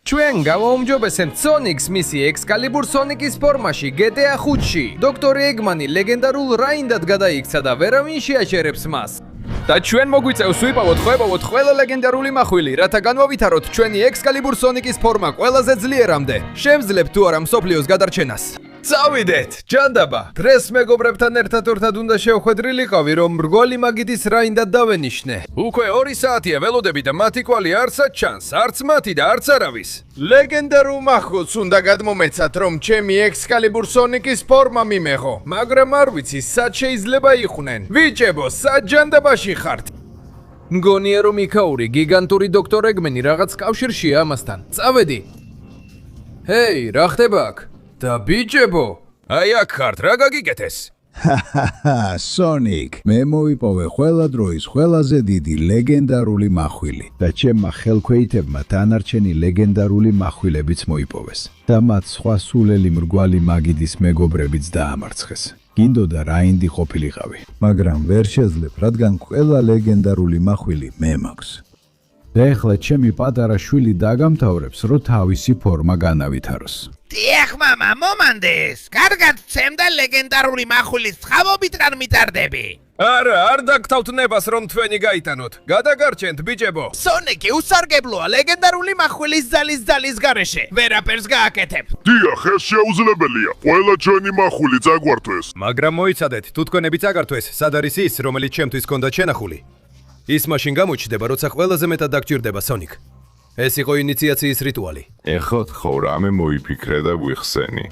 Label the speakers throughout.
Speaker 1: ჩვენ გავაუმჯობესებთ Sonic-ს მისი Excalibur Sonic-ის ფორმაში GTA 5-ში. დოქტორი ეგმანი ლეგენდარულ რაინდად გადაიქცა და ვერავინ შეაჩერებს მას. და ჩვენ მოგვიწევს ვიპოვოთ ყველა ლეგენდარული მახვილი, რათა განვავითაროთ ჩვენი Excalibur Sonic-ის ფორმა ყველაზე ძლიერამდე. შევძლებთ თუ არა მსოფლიოს გადარჩენას. წავიდეთ, ჯანდაბა. დღეს მეგობრებთან ერთად უნდა შევხვედრილიყავი, რომ მრგვალი მაგიდის რაინდად დავენიშნე. უკვე 2 საათია ველოდები და მათი კვალი არცად ჩანს, არც მათი და არც არავის. ლეგენდარულ მახვილს უნდა გადმომეცათ, რომ ჩემი Excalibur Sonic-ის ფორმა მიმეღო, მაგრამ არ ვიცი, სად შეიძლება იყვნენ. ვიჭებო, სად ჯანდაბაში ხართ? მგონია რომ იქაური გიგანტური დოქტორ ეგმენი რაღაც კავშირშია ამასთან. წავედი. ჰეი, რა ხდება აქ? და ბიჭებო, აი აქ ხართ, რა გაგიკეთეს?
Speaker 2: Sonic, მე მოვიპოვე ყველა დროის ყველაზე დიდი ლეგენდარული მახვილი და ჩემმა ხელქვეითებმა დანარჩენი ლეგენდარული mahვილებიც მოიპოვეს და მათ სხვა სულელი მრგვალი მაგიდის მეგობრებიც დაამარცხეს. გინდოდა რაინდი ყოფილიყავი, მაგრამ ვერ შეძლებ, რადგან ყველა ლეგენდარული მახვილი მე მაქვს. და ეხლა ჩემი პატარა შვილი დაგამთავრებს, რომ თავისი ფორმა განავითაროს.
Speaker 3: დიახ, მამა, მომანდეს. კარგად ცემდა ლეგენდარული მახვილის ცხამობით რან მიტარდები.
Speaker 1: არა, არ დაგთავთ ნებას, რომ თქვენი გაიტანოთ. გადაგარჩენთ, ბიჭებო.
Speaker 3: Sonic-ი უსარგებლოა ლეგენდარული მახვილის ძალის გარეშე. ვერაფერს გააკეთებ.
Speaker 4: დიახ, ეს შეუძლებელია. ყველა ჩვენი მახვილი წაგვართვეს.
Speaker 1: მაგრამ მოიცადეთ, თუ თქვენები წაგართვეს, სად არის ის, რომელიც ჩემთვის ჰქონდა შენახული? ის მაშინ გამოჩნდება, როცა ყველაზე მეტად დაგჭირდება Sonic. ეს იყო ინიციაციის რიტუალი.
Speaker 4: ეხლა ხო რამე მოიფიქრე და ვიხსენი.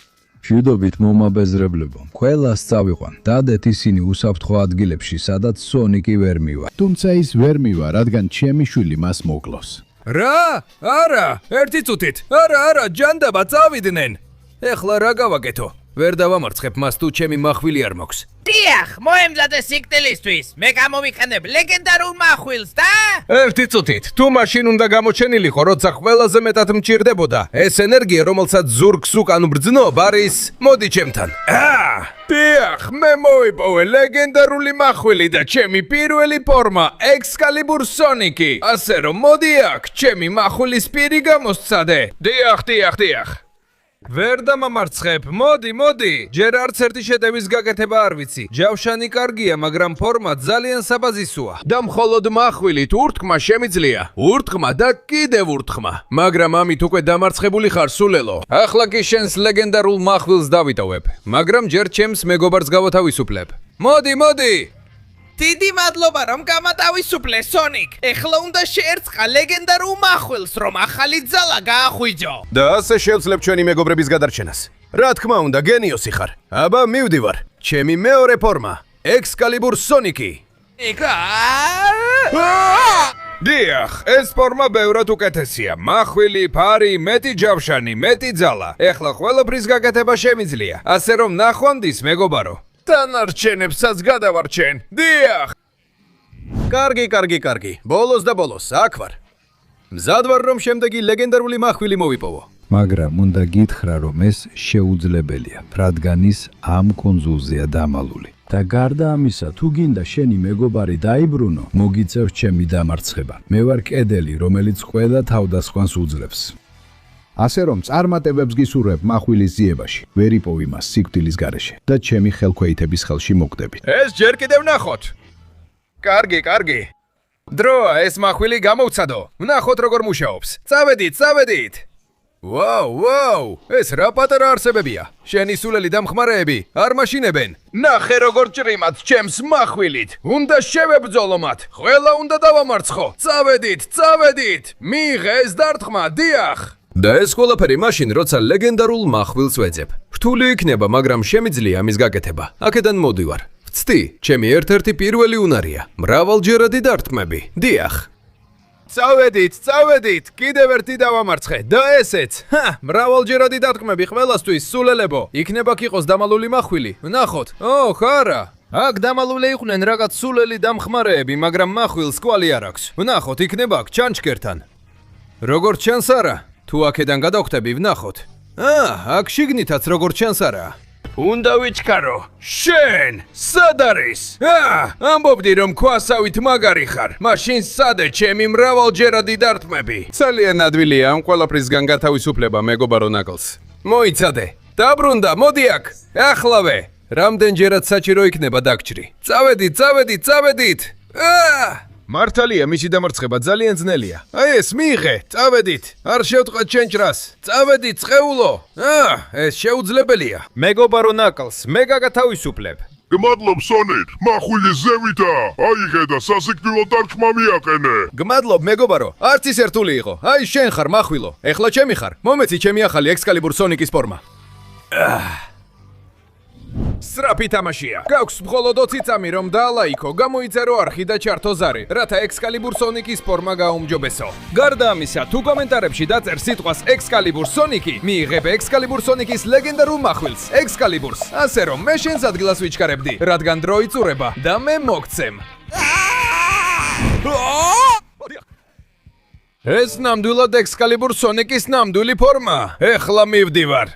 Speaker 2: მშვიდობით მომაბეზრებლებო, ყველას წავიყვან. დადეთ ისინი უსაფრთხო ადგილებში, სადაც Sonic-ი ვერ მივა. თუმცა ის ვერ მივა, რადგან ჩემი შვილი მას მოკლოს.
Speaker 1: რა? არა, ერთი წუთით. არა, ჯანდაბა, წავიდნენ. ეხლა რა გავაკეთო? ვერ დავამარცხებ მას თუ ჩემი მახვილი არ მოქვს.
Speaker 3: დიახ, მოემზადე სიკვდილისთვის. მე გამოვიყენებ ლეგენდარულ მახვილს და
Speaker 1: ერთი წუთით. თუ მაშინ უნდა გამოჩენილიყო, როცა ყველაზე მეტად მჭირდებოდა. ეს ენერგია, რომელსაც ზურგს უკან ვბრძნობ, არის მოდი ჩემთან. დიახ, მე მოვიპოვე ლეგენდარული მახვილი და ჩემი პირველი ფორმა Excalibur Sonic-ი. ასე რომ მოდი აქ, ჩემი მახვილის პირი გამოსცადე. დიახ. ვერ დამამარცხებ, მოდი. ჯერ არც ერთი შეტევის გაკეთება არ ვიცი. ჯავშანი კარგია, მაგრამ ფორმა ძალიან საბაზისოა. და მხოლოდ მახვილით ურთქმა შემიძლია. ურთქმა და კიდევ ურთქმა. მაგრამ ამით უკვე დამარცხებული ხარ, სულელო. ახლა კი შენს ლეგენდარულ მახვილს დავიტოვებ. მაგრამ ჯერ ჩემს მეგობარს გავათავისუფლებ. მოდი.
Speaker 3: დიდი მადლობა, რომ გამატავისუფლე, Sonic. ეხლა უნდა შეერწყა ლეგენდარულ მახვილს, რომ ახალი ძალა გაახვიჯო.
Speaker 1: და ასე შევძლებ ჩვენი მეგობრების გადარჩენას. რა თქმა უნდა, გენიოსი ხარ. აბა, მივდივარ. ჩემი მეორე ფორმა, Excalibur Sonic-ი. დიახ, ეს ფორმა ბევრად უკეთესია. მახვილი, ფარი, მეტი ჯავშანი, მეტი ძალა. ეხლა ყველაფრის გაკეთება შემიძლია. ასე რომ ნახვამდის, მეგობარო. დანარჩენებსაც გადავარჩენ. დიახ. კარგი. ბოლოს და ბოლოს, აქ ვარ. მზად ვარ, რომ შემდეგი ლეგენდარული მახვილი მოვიპოვო.
Speaker 2: მაგრამ უნდა გითხრა, რომ ეს შეუძლებელია, რადგან ის ამ კონძულზეა დამალული. და გარდა ამისა, თუ გინდა შენი მეგობარი დაიბრუნო, მოგიწევს ჩემი დამარცხება. მე ვარ კედელი, რომელიც ყველა თავდასხმას უძლებს. ასე რომ წარმატებებს გისურვებ მახვილის ძიებაში, ვერ იპოვი მას სიკვდილის გარეშე და ჩემი ხელქვეითების ხელში მოგდებით.
Speaker 1: ეს ჯერ კიდევ ნახოთ. კარგი. დროა, ეს მახვილი გამოვცადო. ვნახოთ როგორ მუშაობს. წავედით. ვაუ, ეს რა პატარა არსებებია. შენი სულელი დამხმარეები არ მაშინებენ. ნახე როგორ ჭრიმად ჩემს მახვილით. უნდა შევებრძოლო მათ. ყველა უნდა დავამარცხო. წავედით. მიიღე ეს დარტყმა, დიახ. და ეს ყველაფერი მაშინ, როცა ლეგენდარულ მახვილს ვეძებ. რთული იქნება, მაგრამ შემიძლია ამის გაკეთება. აქედან მოდივარ. ვცდი, ჩემი ერთ-ერთი პირველი უნარია. მრავალჯერადი დარტყმები. დიახ. წავედით. კიდევ ერთი დავამარცხე. და ესეც. მრავალჯერადი დარტყმები ყველასთვის, სულელებო. იქნება ქიყოს დამალული მახვილი. ვნახოთ. ხარა. აქ დამალული იყვნენ რაღაც სულელი დამხმარეები, მაგრამ მახვილს კვალი არ აქვს. ვნახოთ, იქნება აქ ჩანჩქერთან. როგორც ჩანს არა. თუ აქედან გადავხტები, ვნახოთ. აქ შიგნითაც როგორც ჩანს არა. უნდა ვიჩქარო. შენ, სად არის? ამბობდი რომ ქვასავით მაგარი ხარ. მაშინ სადე ჩემი მრავალჯერადი დარტყმები? ძალიან ადვილია ამ ყველაფრისგან გათავისუფლება, მეგობარო ნაკლს. მოიცადე. დაბრუნდა, მოდი აქ. ახლავე. რამდენჯერად საჭირო იქნება დაგჭრი. წავედით. მართალია, მისი დამარცხება ძალიან ძნელია. აი ეს მიიღე, წავედით. არ შევტყოთ ჩემ ჭრას. წავედით, წყეულო. ეს შეუძლებელია. მეგობარო ნაკლს, მე გაგათავისუფლებ.
Speaker 4: გმადლობ სონიკ, მახვილი ზევითა. აიღე და სასიკვდილო დარტყმა მიაყენე.
Speaker 1: გმადლობ, მეგობარო. არც ის ერთული იყო. აი შენ ხარ მახვილო. ეხლა ჩემი ხარ. მომეცი ჩემი ახალი ექსკალიბურ სონიკის ფორმა. სრაფი თამაშია. გაქვს მხოლოდ 20 წამი რომ დაალაიქო, გამოიწერო არხი და ჩართო ზარი, რათა ექსკალიბურ სონიკის ფორმა გაუმჯობესო. გარდა ამისა, თუ კომენტარებში დაწერ სიტყვას ექსკალიბურ სონიკი, მიიღებ ექსკალიბურ სონიკის ლეგენდარულ მახვილს, ექსკალიბურს. ასე რომ მე შენს ადგილას ვიჩქარებდი, რადგან დრო იწურება და მე მოგცემ. ეს ნამდვილად ექსკალიბურ სონიკის ნამდვილი ფორმა. ეხლა მივდივარ.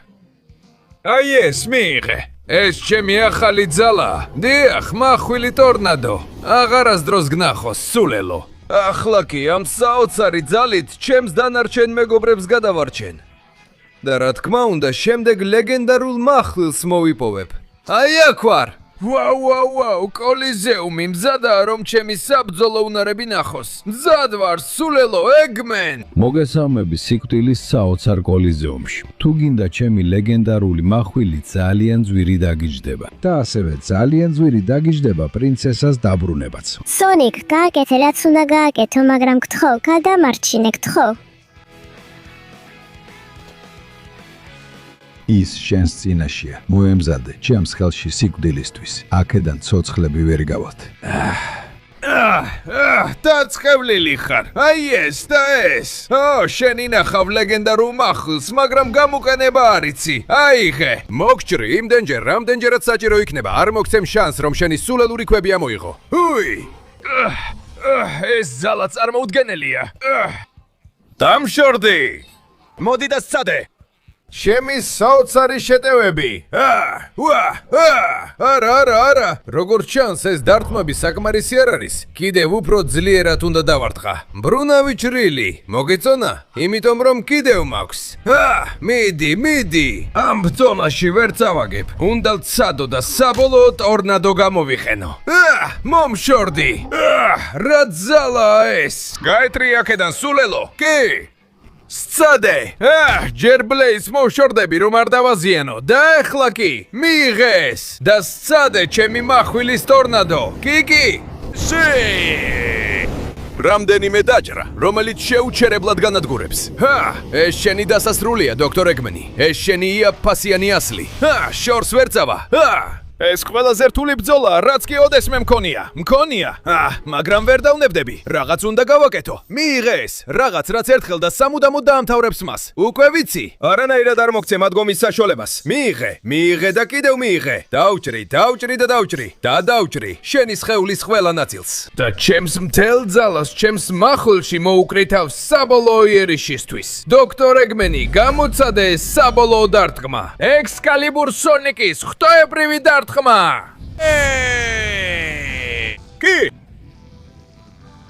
Speaker 1: აი ეს მიიღე. ეს ჩემი ახალი ძალა. დიახ, მახვილი ტორნადო. აღარასდროს გნახოს, სულელო. ახლა კი ამ საოცარი ძალით ჩემს დანარჩენ მეგობრებს გადავარჩენ. და რა თქმა უნდა, შემდეგ ლეგენდარულ მახვილს მოვიპოვებ. აი აქ ვარ. ვაუ, კოლიზეუმი მზადაა რომ ჩემი საბრძოლო უნარები ნახოს. მზად ვარ, სულელო, ეგმენ.
Speaker 2: მოგესალმები სიკვდილის საოცარ კოლიზეუმში. თუ გინდა ჩემი ლეგენდარული მახვილი ძალიან ძვირი დაგიჯდება. და ასევე ძალიან ძვირი დაგიჯდება პრინცესას დაბრუნებაც.
Speaker 5: სონიკ, გააკეთე რაც უნდა გააკეთო, მაგრამ გთხოვ, გადამარჩინე, გთხოვ.
Speaker 2: ის შენს წინაშია. მოემზადე ჩემს ხელში სიკვდილისთვის. აქედან ცოცხლები ვერ გავალთ.
Speaker 1: დაწყევლილი ხარ. აი ეს და ეს. შენ ინახავ ლეგენდარულ მახვილს, მაგრამ გამოყენება არ იცი. აიღე. მოგჭრი, იმდენჯერ, რამდენჯერაც საჭირო იქნება. არ მოგცემ შანს, რომ შენი სულელური ქვები ამოიღო. ეს ძალა წარმოუდგენელია. დამშორდი. მოდი და სცადე. ჩემი საოცარი შეტევები. არა. როგორც ჩანს, ეს დარტყმები საკმარისი არ არის. კიდევ უფრო ძლიერად უნდა დავარტყა. ბრუნავი ჭრილი. მოგეწონა? იმიტომ რომ კიდევ მაქვს. მიდი. ამ ბრძოლაში ვერ წავაგებ. უნდა ვცადო და საბოლოო ტორნადო გამოვიხენო. მომშორდი. რა ძალაა ეს? გაეტრი აქედან, სულელო. კი. სცადე! ჯერ ბლეის მოვშორდები რომ არ დავაზიანო და ეხლა კი მიიღეს და სცადე ჩემი მახვილის ტორნადო. კი. რამდენიმე დაჭრა, რომელიც შეუჩერებლად განადგურებს. ეს შენი დასასრულია, დოქტორ ეგმენი. ეს შენი იაფფასიანი ასლი. შორს ვერ წავა. ეს ყველაზე რთული ბრძოლაა, რაც კი ოდესმე მქონია. მაგრამ ვერ დავნებდები. რაღაც უნდა გავაკეთო. მიიღე ეს, რაღაც რაც ერთხელ და სამუდამოდ დაამთავრებს მას. უკვე ვიცი. არანაირად არ მოგცემ ადგომის საშუალებას. მიიღე და კიდევ მიიღე. დავჭრი და დავჭრი. შენი სხეულის ყველა ნაწილს. და ჩემს მთელ ძალას ჩემს მახვილში მოუკრითავ საბოლოო იერიშისთვის. დოქტორ ეგმენი, გამოცადე ეს საბოლოო დარტყმა. ექსკალიბურ სონიკის ღვთაებრივი დარტყმა. კი.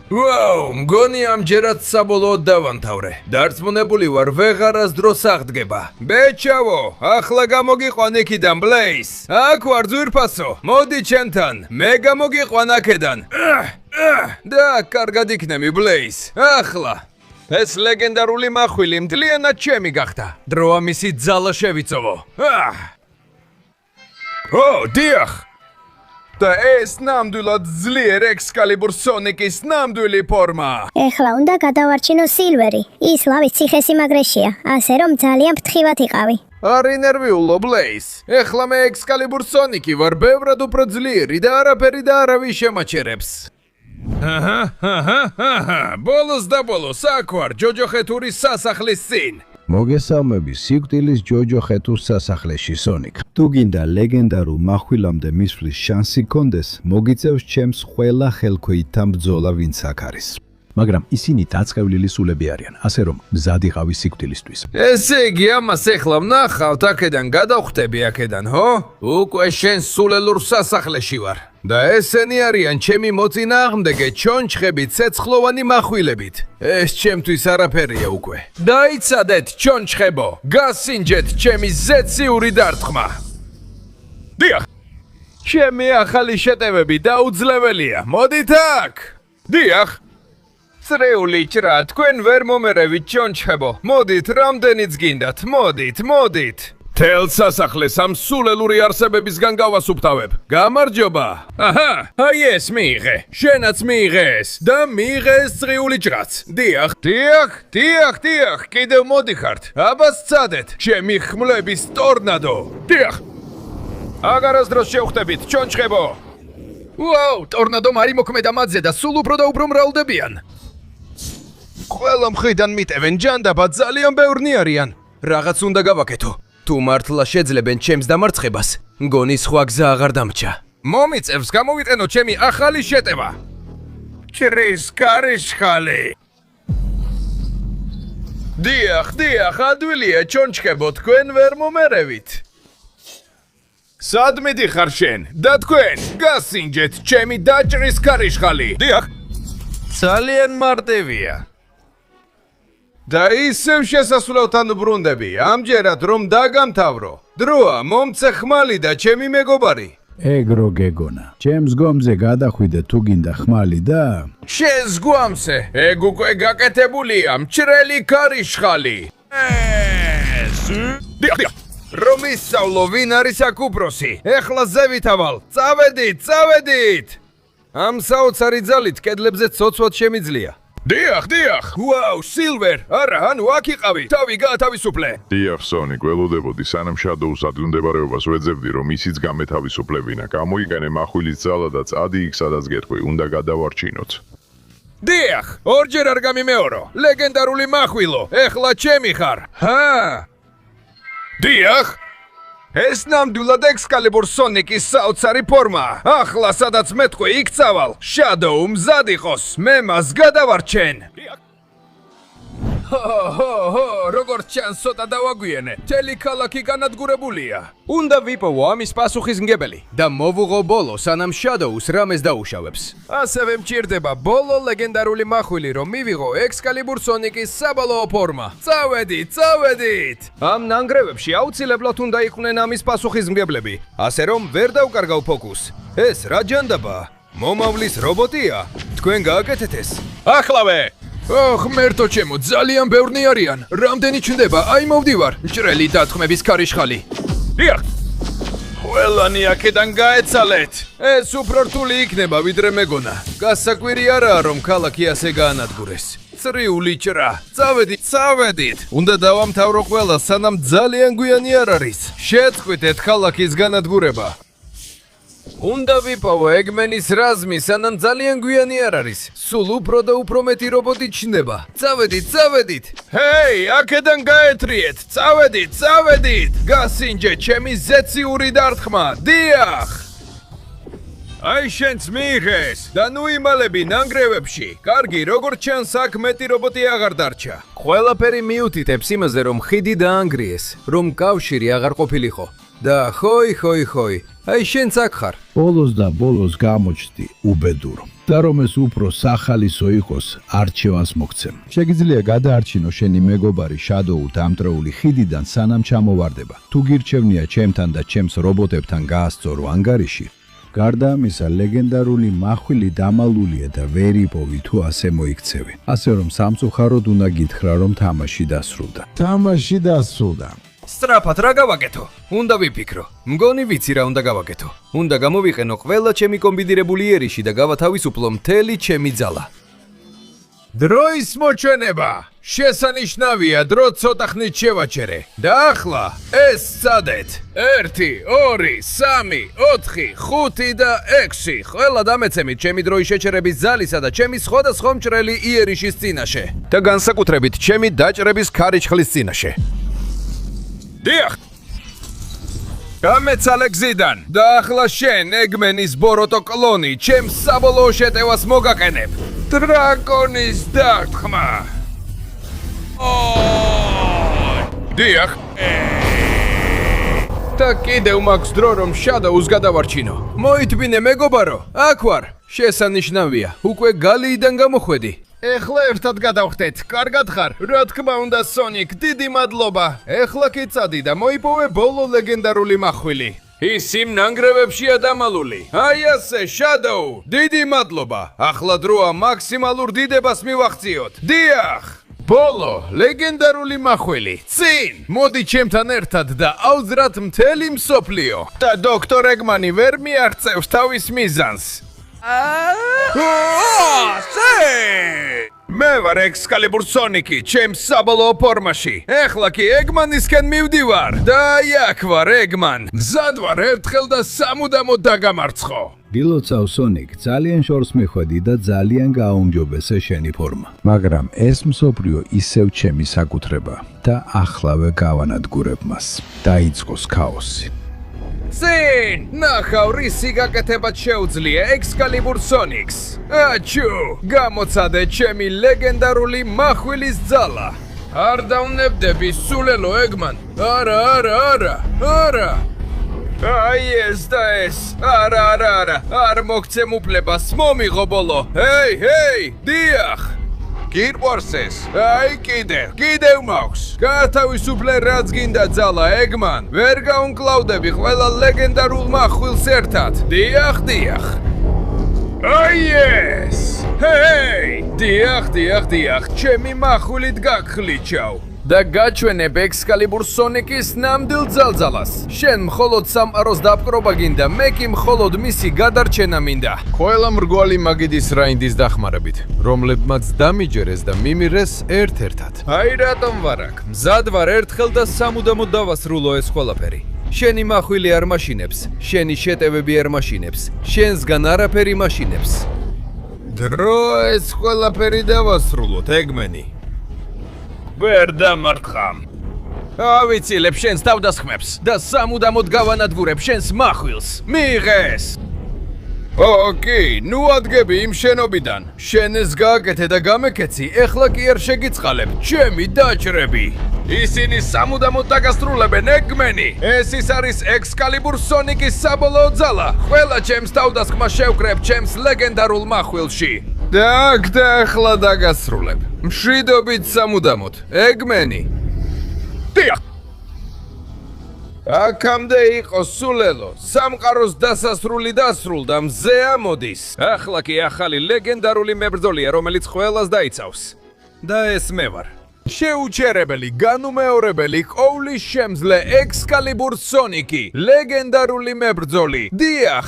Speaker 1: მგონი ამჯერად საბოლოოდ დავამთავრე. დარწმუნებული ვარ, ვეღარასდროს აღდგება. ბეჭავო, ახლა გამოგიყვან იქიდან ბლეის. აქ ვარ ძვირფასო. მოდი ჩემთან. მე გამოგიყვან აქედან. და კარგად იქნები ბლეის. ახლა ეს ლეგენდარული მახვილი მთლიანად ჩემი გახდა. დროა მისი ძალა შევიწოვო. დიახ! და ეს ნამდვილად ძლიერ ექსკალიბურ სონიკის ნამდვილი ფორმა.
Speaker 5: ეხლა უნდა გადავარჩინო სილვერი. ის ლავის ციხესიმაგრეშია, ასე რომ ძალიან ფრთხილად იყავი.
Speaker 1: არ ინერვიულო ბლეის. ეხლა მე ექსკალიბურ სონიკი ვარ, ბევრად უფრო ძლიერი და არაფერი და არავის შემაჩერებს. ბოლოს და ბოლოს აქ ვარ ჯოჯოხეთურის სასახლის წინ.
Speaker 2: მოგესალმები სიკვდილის ჯოჯოხეთურის სასახლეში სონიკ. თუ გინდა ლეგენდარულ მახვილამდე მისვლის შანსი გქონდეს, მოგიწევს ჩემს ყველა ხელქვეითთან ბრძოლა ვინც აქ არის. მაგრამ ისინი დაწყევლილი სულები არიან, ასე რომ მზად იყავი სიკვდილისთვის.
Speaker 1: ესე იგი, ამას ეხლა ვნახავთ, აქედან გადავხვდები აქედან, ხო? უკვე შენ სულელურ სასახლეში ვარ. და ესენი არიან ჩემი მოწინააღმდეგე ჩონჩხები ცეცხლოვანი מחვილებით. ეს ჩემთვის არაფერია უკვე. დაიცადეთ ჩონჩხებო, გასინჯეთ ჩემი ზეციური დარტყმა. დიახ. ჩემი ახალი შეტევები დაუძლებელია. მოდით აქ. დიახ. წრიული ჭრა, თქვენ ვერ მომერევით ჩონჩხებო. მოდით, რამდენიც გინდათ, მოდით. თელ სასახლეს ამ სულელური არსებებისგან გავასუფთავებ. გამარჯობა. აჰა, აი ეს მიიღე. შენაც მიიღე ეს და მიიღე ეს წრიული ჭრაც. დიახ, კიდევ მოდიხართ. აბა სცადეთ, ჩემი ხმლების ტორნადო. დიახ. აღარასდროს შევხვდებით, ჩონჩხებო. ვაუ, ტორნადომ არ იმოქმედა მათზე და სულ უფრო და უფრო მრავლდებიან. ყველა მხრიდან მიტევენ ჯანდაბა, ძალიან ბევრნი არიან. რაღაც უნდა გავაკეთო. თუ მართლა შეძლებენ ჩემს დამარცხებას, მგონი სხვა გზა აღარ დამრჩა. მომიწევს გამოვიყენო ჩემი ახალი შეტევა. ჭრის კარიშხალი. დიახ, ადვილია ჩონჩხებო, თქვენ ვერ მომერევით. სად მიდიხარ შენ? და თქვენ გასინჯეთ ჩემი დაჭრის კარიშხალი. დიახ. ძალიან მარტივია. და ისევ შესასვლელთან ბრუნდები, ამჯერად რომ დაგამთავრო. დროა, მომცე ხმალი და ჩემი მეგობარი.
Speaker 2: ეგრო გეგონა. ჩემს გომზე გადახვიდე თუ გინდა ხმალი და
Speaker 1: შენს გვამზე, ეგ უკვე გაკეთებულია, მჭრელი კარიშხალი. დიახ. რომ ისწავლო ვინ არის აქ უფროსი. ეხლა ზევითავალ, წავედით. ამ საოცარი ძალით კედლებზე ცოცვად შემიძლია. დიახ. ვაუ, სილვერ, არა, ანუ აქ იყავი, თავი გაათავისუფლე.
Speaker 4: დიახ, სონიკ, ველოდებოდი სანამ შადოუს ადგილმდებარეობას ვეძებდი, რომ ისიც გამეთავისუფლებინა. გამოიყენე מחვილის ძალა და წადი იქ, სადაც გეტყვი, უნდა გადავარჩინოთ.
Speaker 1: დიახ, ორჯერ არ გამიმეორო. ლეგენდარული מחვილო, ეხლა ჩემი ხარ. დიახ. ეს ნამდვილად ექსკალიბურ სონიკის საოცარი ფორმაა. ახლა სადაც მეთქვი იქ წავალ. შადოუ მზად იყოს, მე მას გადავარჩენ. როგორც ჩანს, ცოტა დავაგვიანე. მთელი ქალაქი განადგურებულია. უნდა ვიპოვო ამის პასუხისმგებელი და მოვუღო ბოლო, სანამ შადოუს რამეს დაუშავებს. ასევე მჭირდება ბოლო ლეგენდარული მახვილი, რომ მივიღო ექსკალიბურ სონიკის საბოლოო ფორმა. წავედით. ამ ნანგრევებში აუცილებლად უნდა იყვნენ ამის პასუხისმგებლები, ასე რომ ვერ დავკარგავ ფოკუსს. ეს რა ჯანდაბაა? მომავლის რობოტია? თქვენ გააკეთეთ ეს? ახლავე! ღმერთო ჩემო, ძალიან ბევრნი არიან. რამდენი ჩნდება? აი მოვდივარ. მჭრელი დათქმების კარიშხალი. დიახ. ყველანი აქედან გაეცალეთ. ეს უფრო რთული იქნება, ვიდრე მეგონა. გასაკვირი არაა, რომ ქალაქი ასე გაანადგურეს. წრიული ჭრა. წავედით. უნდა დავამთავრო ყველა, სანამ ძალიან გვიანი არ არის. შეწყვიტეთ ქალაქის განადგურება. უნდა ვიპოვო ეგმენის რაზმი, სანამ ძალიან გვიანი არ არის. სულ უფრო და უფრო მეტი რობოტი ჩნდება. წავედით. ჰეი, აქედან გაეთრიეთ. წავედით. გასინჯე ჩემი ზეციური დარტყმა. დიახ. აი შენც მიიღეს და ნუ იმალები ნანგრევებში. კარგი, როგორც ჩანს, აქ მეტი რობოტი აღარ დარჩა. ყველაფერი მიუთითებს იმაზე, რომ ხიდი დაანგრიეს, რომ კავშირი აღარ ყოფილიყო. და ხოი. აი შენც აქ ხარ.
Speaker 2: ბოლოს გამოჩდი უბედურ. და რომ ეს უფრო სახალისო იყოს, არჩევანს მოგცემ. შეგიძლია გადაარჩინო შენი მეგობარი შადოუ დამტრეული ხიდიდან სანამ ჩამოვარდება. თუ გირჩევნია ჩემთან და ჩემს რობოტებთან გაასწორო ანგარიში, გარდა ამისა, ლეგენდარული მახვილი დამალულია და ვერ იპოვი თუ ასე მოიქცევი. ასე რომ სამწუხაროდ უნდა გითხრა, რომ თამაში დასრულდა.
Speaker 1: სწრაფად რა გავაკეთო? უნდა ვიფიქრო. მგონი ვიცი რა უნდა გავაკეთო. უნდა გამოვიყენო ყველა ჩემი კომბინირებული ერიში და გავათავისუფლო მთელი ჩემი ძალა. დროის მოჩვენება. შესანიშნავია, დრო ცოტა ხნით შევაჩერე. და ახლა ეს სცადეთ. 1, 2, 3, 4, 5 და 6. ყველა დამეცემით ჩემი დროის შეჩერების ძალისა და ჩემი სხვადასხვა მჭრელი იერიშის წინაშე. და განსაკუთრებით ჩემი დაჭრების ქარიშხლის წინაშე. დიახ. გამეცალე გზიდან და ახლა შენ ეგმენის ბოროტო კლონი ჩემს საბოლოო შეტევას მოგაყენებ. დრაკონის დარტყმა. დიახ. და კიდევ მაქვს დრო რომ შადოუს გადავარჩინო. მოითბინე მეგობარო, აქ ვარ. შესანიშნავია, უკვე გალიიდან გამოხვედი. ეხლა ერთად გადავხდეთ. კარგად ხარ? რა თქმა უნდა, სონიკ, დიდი მადლობა. ეხლა კი წადი და მოიპოვე ბოლო ლეგენდარული მახვილი. ის იმ ნანგრევებშია დამალული. აი ასე, შადოუ, დიდი მადლობა. ახლა დროა მაქსიმალურ დიდებას მივახციოთ. დიახ. ბოლო ლეგენდარული მახვილი. წინ, მოდი ჩემთან ერთად და აუძრათ მთელი მსოფლიო. და დოქტორ ეგმანი ვერ მიაღწევს თავის მიზანს. მე ვარ ექსკალიბურ სონიკი, ჩემს საბოლოო ფორმაში. ეხლა კი ეგმანისკენ მივდივარ. და აი აქ ვარ ეგმან. მზად ვარ ერთხელ და სამუდამოდ დაგამარცხო.
Speaker 2: გილოცავ სონიკ, ძალიან შორს მიხვედი და ძალიან გააუმჯობესე შენი ფორმა. მაგრამ ეს მსოფლიო ისევ ჩემი საკუთრება და ახლავე გავანადგურებ მას. დაიწყოს ქაოსი.
Speaker 1: წინ! ნახავ, რისი გაკეთებაც შეუძლია ექსკალიბურ სონიკს. აჩუ! გამოცადე ჩემი ლეგენდარული მახვილის ძალა. არ დავნებდები, სულელო ეგმან. არა. აი ეს და ეს. არა. არ მოგცემ უფლებას, მომიღო ბოლო. ჰეი, დიახ. გირყვარს ეს. აი კიდევ მაქვს. გათავისუფლე რაც გინდა ძალა ეგმან. ვერ გაუნკლავდები ყველა ლეგენდარულ მახვილს ერთად. დიახ. აი ეს. ჰეი! დიახ, ჩემი მახვილით გაგხლიჩავ. და გაჩვენებ ექსკალიბურ სონიკის ნამდვილ ძალძალას. შენ მხოლოდ სამყაროს დაპყრობა გინდა, მე კი მხოლოდ მისი გადარჩენა მინდა. ყველა მრგვალი მაგიდის რაინდის დახმარებით, რომლებმაც დამიჯერეს და მიმირეს ერთ-ერთად. აი რატომ ვარ აქ? მზად ვარ ერთხელ და სამუდამოდ დავასრულო ეს ყველაფერი. შენი მახვილი არ მაშინებს, შენი შეტევები არ მაშინებს, შენსგან არაფერი მაშინებს. დრო ეს ყველაფერი დავასრულოთ, ეგმენი. ვერ დამარცხამ. ავიცილებ შენს თავდასხმებს და სამუდამოდ გავანადგურებ შენს მახვილს. მიიღეს. ოკი, ნუ ადგები იმ შენობიდან. შენ ეს გააკეთე და გამეკეცი, ეხლა კი არ შეგიწყალებ. ჩემი დაჭრები. ისინი სამუდამოდ დაგასრულებენ ეგმენი. ეს ის არის ექსკალიბურ სონიკის საბოლოო ძალა. ყველა ჩემს თავდასხმას შევკრებ ჩემს ლეგენდარულ მახვილში. და ახლა დაგასრულებ. მშვიდობით სამუდამოდ. ეგმენი. დიახ. აქამდე იყო სულელო. სამყაროს დასასრული დასრულდა, მზე ამოდის. ახლა კი ახალი ლეგენდარული მებრძოლია, რომელიც ყველას დაიცავს. და ეს მე ვარ. შეუჩერებელი, განუმეორებელი, ყოვლის შემძლე ექსკალიბურ სონიკი, ლეგენდარული მებრძოლი. დიახ.